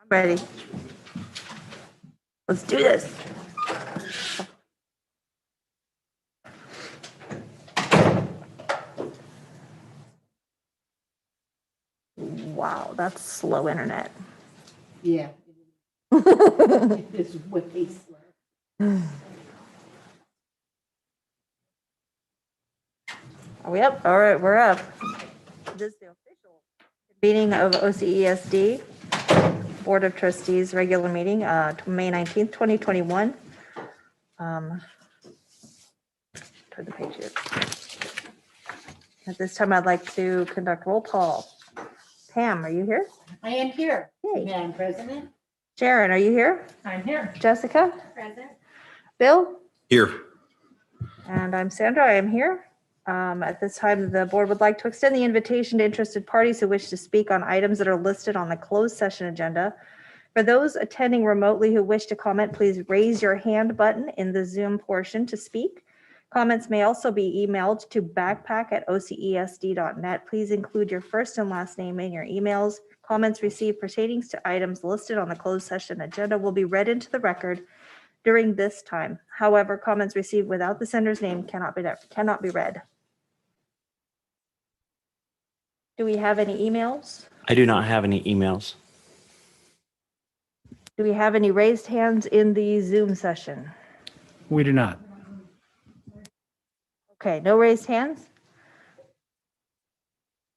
Ready. Let's do this. Wow, that's slow internet. Yeah. It is way slow. Are we up? All right, we're up. This is the official meeting of OCESD Board of Trustees regular meeting, May 19th, 2021. Turn the page here. At this time, I'd like to conduct roll call. Pam, are you here? I am here, Hey. Madam President. Sharon, are you here? I'm here. Jessica? Present. Bill? Here. And I'm Sandra. I am here. At this time, the board would like to extend the invitation to interested parties who wish to speak on items that are listed on the closed session agenda. For those attending remotely who wish to comment, please raise your hand button in the Zoom portion to speak. Comments may also be emailed to backpack@ocesd.net. Please include your first and last name in your emails. Comments received pertaining to items listed on the closed session agenda will be read into the record during this time. However, comments received without the sender's name cannot be read. Do we have any emails? I do not have any emails. Do we have any raised hands in the Zoom session? We do not. Okay, no raised hands.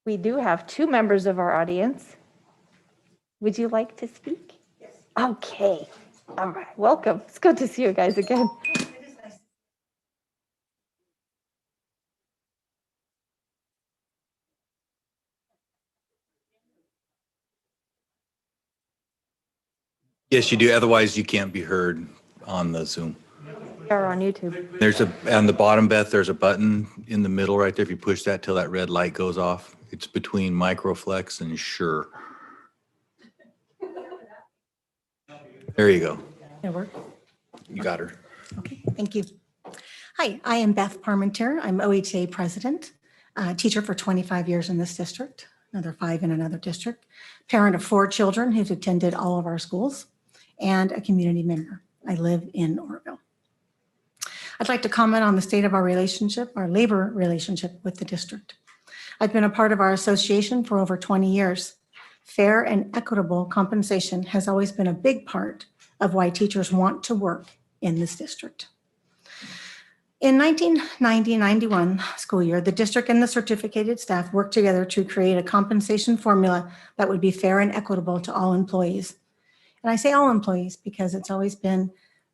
We do have two members of our audience. Would you like to speak? Yes. Okay, all right, welcome. It's good to see you guys again. Yes, you do. Otherwise, you can't be heard on the Zoom. We are on YouTube. There's on the bottom, Beth, there's a button in the middle right there. If you push that till that red light goes off, it's between Microflex and Sure. There you go. It work? You got her. Okay, thank you. Hi, I am Beth Parmentier. I'm OHA president, teacher for 25 years in this district, another 5 in another district, parent of 4 children who've attended all of our schools, and a community member. I live in Orville. I'd like to comment on the state of our relationship, our labor relationship with the district. I've been a part of our association for over 20 years. Fair and equitable compensation has always been a big part of why teachers want to work in this district. In 1990-91 school year, the district and the certificated staff worked together to create a compensation formula that would be fair and equitable to all employees. And I say all employees because it's always been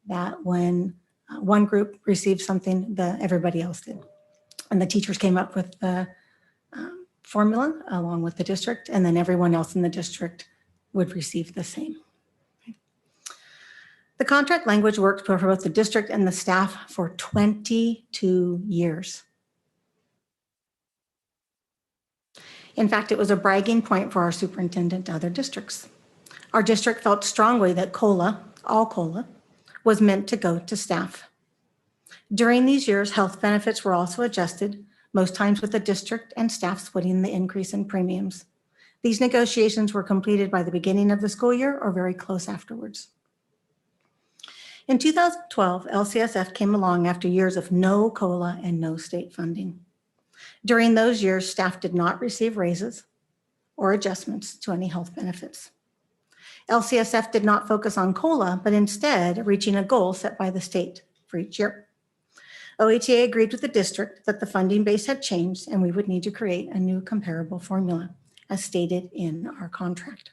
that when one group received something, everybody else did. And the teachers came up with the formula along with the district, and then everyone else in the district would receive the same. The contract language worked for both the district and the staff for 22 years. In fact, it was a bragging point for our superintendent to other districts. Our district felt strongly that COLA, all COLA, was meant to go to staff. During these years, health benefits were also adjusted, most times with the district and staff splitting the increase in premiums. These negotiations were completed by the beginning of the school year or very close afterwards. In 2012, LCSF came along after years of no COLA and no state funding. During those years, staff did not receive raises or adjustments to any health benefits. LCSF did not focus on COLA, but instead reaching a goal set by the state for each year. OHA agreed with the district that the funding base had changed and we would need to create a new comparable formula as stated in our contract.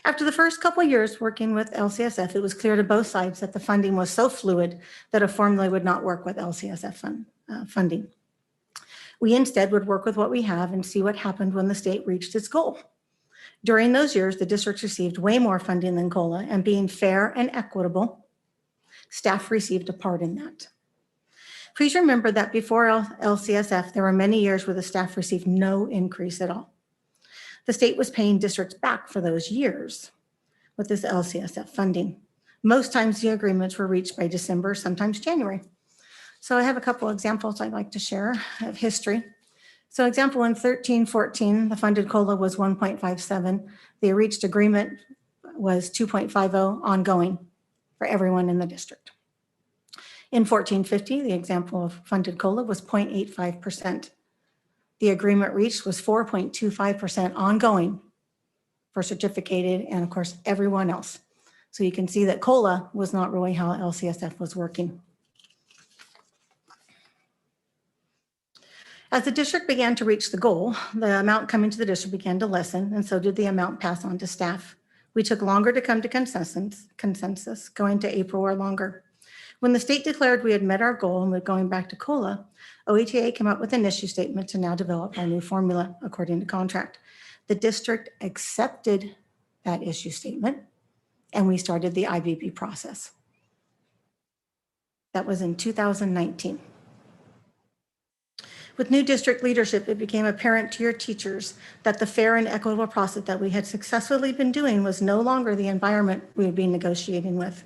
After the first couple of years working with LCSF, it was clear to both sides that the funding was so fluid that a formula would not work with LCSF funding. We instead would work with what we have and see what happened when the state reached its goal. During those years, the districts received way more funding than COLA, and being fair and equitable, staff received a part in that. Please remember that before LCSF, there were many years where the staff received no increase at all. The state was paying districts back for those years with this LCSF funding. Most times the agreements were reached by December, sometimes January. So I have a couple examples I'd like to share of history. So example in 13-14, the funded COLA was 1.57. They reached agreement was 2.50 ongoing for everyone in the district. In 1450, the example of funded COLA was 0.85%. The agreement reached was 4.25% ongoing for certificated and, of course, everyone else. So you can see that COLA was not really how LCSF was working. As the district began to reach the goal, the amount coming to the district began to lessen, and so did the amount passed on to staff. We took longer to come to consensus, going to April or longer. When the state declared we had met our goal and we're going back to COLA, OETA came up with an issue statement to now develop our new formula according to contract. The district accepted that issue statement, and we started the IBB process. That was in 2019. With new district leadership, it became apparent to your teachers that the fair and equitable process that we had successfully been doing was no longer the environment we would be negotiating with.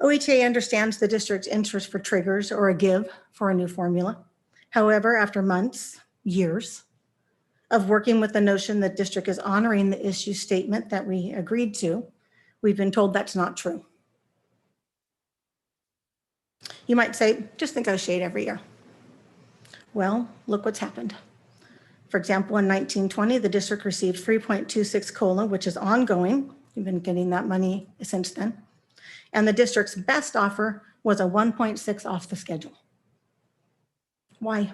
OETA understands the district's interest for triggers or a give for a new formula. However, after months, years of working with the notion that district is honoring the issue statement that we agreed to, we've been told that's not true. You might say, just negotiate every year. Well, look what's happened. For example, in 1920, the district received 3.26 COLA, which is ongoing. You've been getting that money since then. And the district's best offer was a 1.6 off the schedule. Why?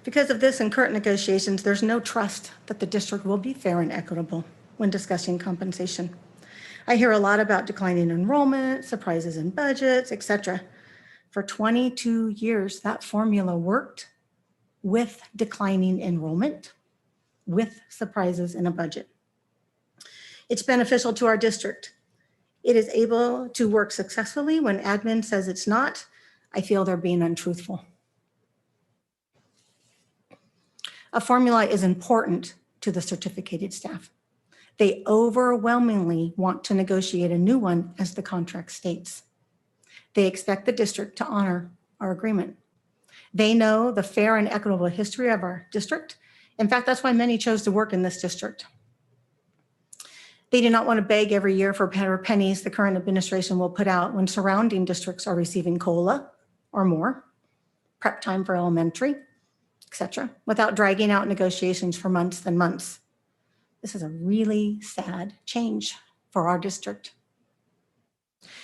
Because of this and current negotiations, there's no trust that the district will be fair and equitable when discussing compensation. I hear a lot about declining enrollment, surprises in budgets, etc. For 22 years, that formula worked with declining enrollment, with surprises in a budget. It's beneficial to our district. It is able to work successfully when admin says it's not. I feel they're being untruthful. A formula is important to the certificated staff. They overwhelmingly want to negotiate a new one as the contract states. They expect the district to honor our agreement. They know the fair and equitable history of our district. In fact, that's why many chose to work in this district. They do not want to beg every year for pennies the current administration will put out when surrounding districts are receiving COLA or more, prep time for elementary, etc., without dragging out negotiations for months and months. This is a really sad change for our district.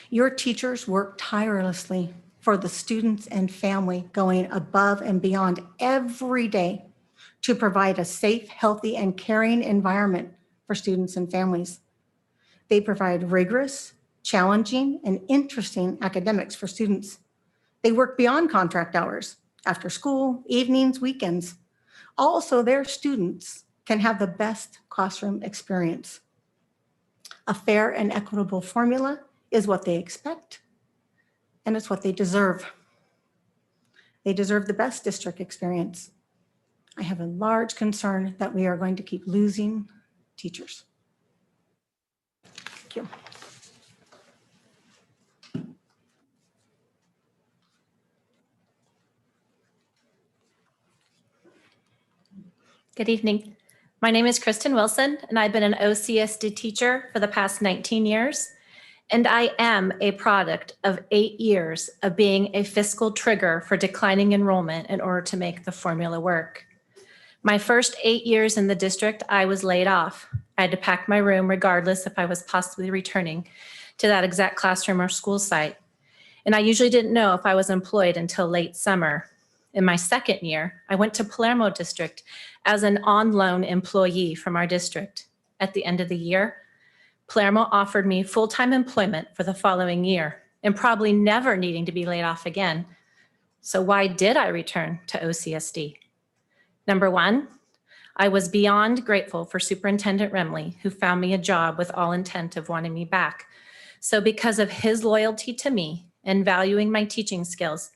Your teachers work tirelessly for the students and family, going above and beyond every day to provide a safe, healthy, and caring environment for students and families. They provide rigorous, challenging, and interesting academics for students. They work beyond contract hours, after school, evenings, weekends. Also, their students can have the best classroom experience. A fair and equitable formula is what they expect, and it's what they deserve. They deserve the best district experience. I have a large concern that we are going to keep losing teachers. Thank you. Good evening. My name is Kristen Wilson, and I've been an OCESD teacher for the past 19 years. And I am a product of 8 years of being a fiscal trigger for declining enrollment in order to make the formula work. My first 8 years in the district, I was laid off. I had to pack my room regardless if I was possibly returning to that exact classroom or school site. And I usually didn't know if I was employed until late summer. In my second year, I went to Palermo District as an on-loan employee from our district. At the end of the year, Palermo offered me full-time employment for the following year and probably never needing to be laid off again. So why did I return to OCSD? Number one, I was beyond grateful for Superintendent Remley, who found me a job with all intent of wanting me back. So because of his loyalty to me and valuing my teaching skills,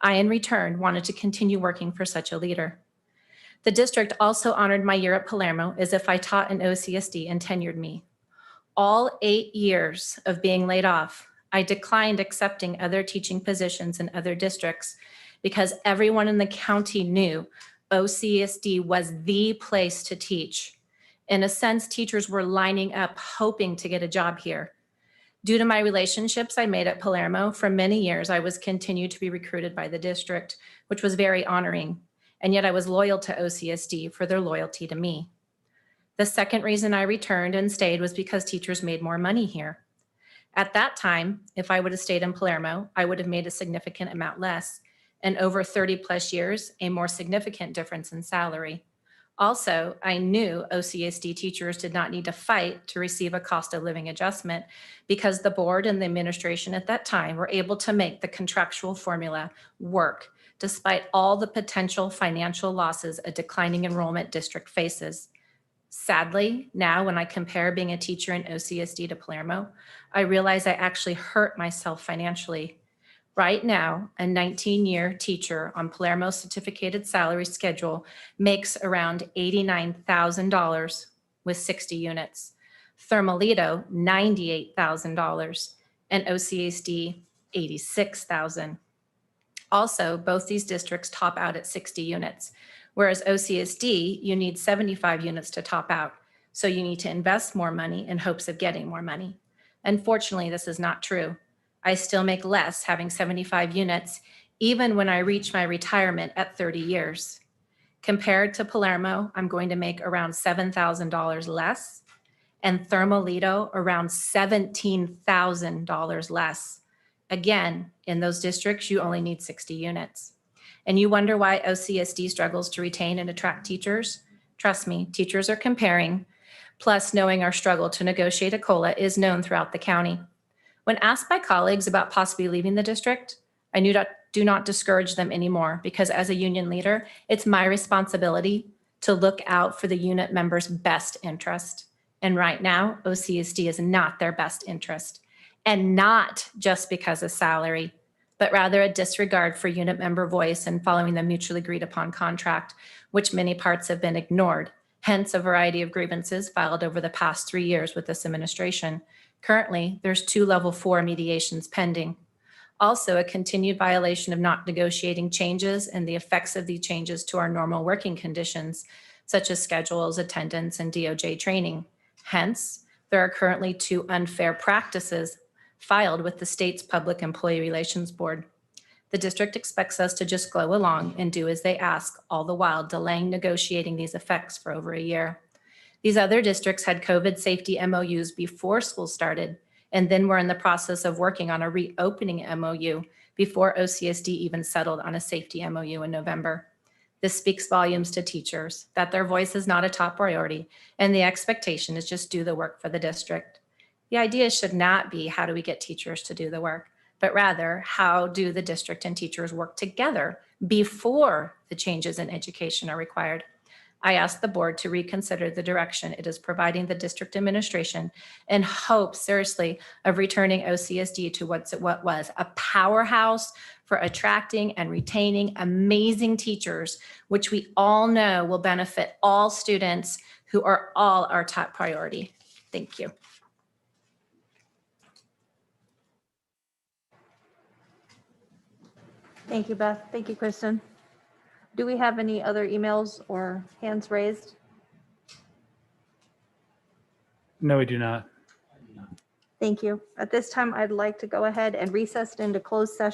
I in return wanted to continue working for such a leader. The district also honored my year at Palermo as if I taught in OCSD and tenured me. All 8 years of being laid off, I declined accepting other teaching positions in other districts because everyone in the county knew OCESD was the place to teach. In a sense, teachers were lining up hoping to get a job here. Due to my relationships I made at Palermo, for many years, I was continued to be recruited by the district, which was very honoring. And yet I was loyal to OCSD for their loyalty to me. The second reason I returned and stayed was because teachers made more money here. At that time, if I would have stayed in Palermo, I would have made a significant amount less, and over 30 plus years, a more significant difference in salary. Also, I knew OCSD teachers did not need to fight to receive a cost of living adjustment because the board and the administration at that time were able to make the contractual formula work despite all the potential financial losses a declining enrollment district faces. Sadly, now when I compare being a teacher in OCSD to Palermo, I realize I actually hurt myself financially. Right now, a 19-year teacher on Palermo's certificated salary schedule makes around $89,000 with 60 units. Thermalito, $98,000, and OCSD, $86,000. Also, both these districts top out at 60 units, whereas OCSD, you need 75 units to top out. So you need to invest more money in hopes of getting more money. Unfortunately, this is not true. I still make less having 75 units, even when I reach my retirement at 30 years. Compared to Palermo, I'm going to make around $7,000 less, and Thermalito around $17,000 less. Again, in those districts, you only need 60 units. And you wonder why OCSD struggles to retain and attract teachers? Trust me, teachers are comparing. Plus, knowing our struggle to negotiate a COLA is known throughout the county. When asked by colleagues about possibly leaving the district, I do not discourage them anymore because as a union leader, it's my responsibility to look out for the unit members' best interest. And right now, OCSD is not their best interest. And not just because of salary, but rather a disregard for unit member voice and following the mutually agreed upon contract, which many parts have been ignored. Hence, a variety of grievances filed over the past 3 years with this administration. Currently, there's 2 level 4 mediations pending. Also, a continued violation of not negotiating changes and the effects of these changes to our normal working conditions, such as schedules, attendance, and DOJ training. Hence, there are currently 2 unfair practices filed with the state's Public Employee Relations Board. The district expects us to just go along and do as they ask, all the while delaying negotiating these effects for over a year. These other districts had COVID safety MOUs before school started, and then were in the process of working on a reopening MOU before OCSD even settled on a safety MOU in November. This speaks volumes to teachers that their voice is not a top priority, and the expectation is just do the work for the district. The idea should not be how do we get teachers to do the work, but rather how do the district and teachers work together before the changes in education are required. I ask the board to reconsider the direction it is providing the district administration and hope seriously of returning OCSD to what was a powerhouse for attracting and retaining amazing teachers, which we all know will benefit all students who are all our top priority. Thank you. Thank you, Beth. Thank you, Kristen. Do we have any other emails or hands raised? No, we do not. Thank you. At this time, I'd like to go ahead and recess into closed session